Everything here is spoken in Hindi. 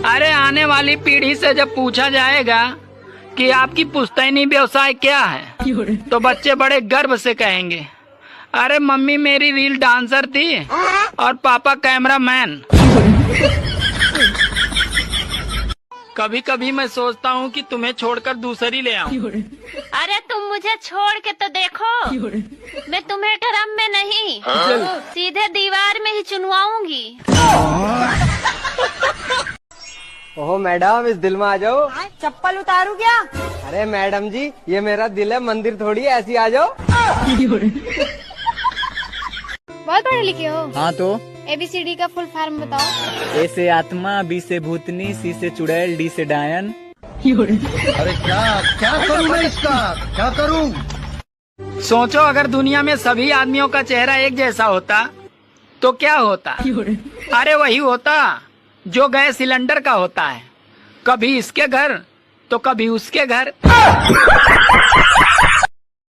अरे आने वाली पीढ़ी से जब पूछा जाएगा कि आपकी पुश्तैनी व्यवसाय क्या है, तो बच्चे बड़े गर्व से कहेंगे, अरे मम्मी मेरी रील डांसर थी और पापा कैमरामैन। कभी कभी मैं सोचता हूँ कि तुम्हें छोड़कर दूसरी ले आऊं। अरे तुम मुझे छोड़ के तो देखो, मैं तुम्हें ड्रम में नहीं सीधे दीवार में ही चुनवाऊंगी। ओहो मैडम, इस दिल में आ जाओ। चप्पल उतारू क्या? अरे मैडम जी, ये मेरा दिल है, मंदिर थोड़ी है, ऐसी आ जाओ। बहुत पढ़े लिखे हो? हाँ तो ABCD का फुल फॉर्म बताओ। A से आत्मा, B से भूतनी, C से चुड़ैल, D से डायन। अरे क्या करूं मैं इसका, क्या करूं? सोचो अगर दुनिया में सभी आदमियों का चेहरा एक जैसा होता तो क्या होता? अरे वही होता जो गैस सिलेंडर का होता है, कभी इसके घर तो कभी उसके घर।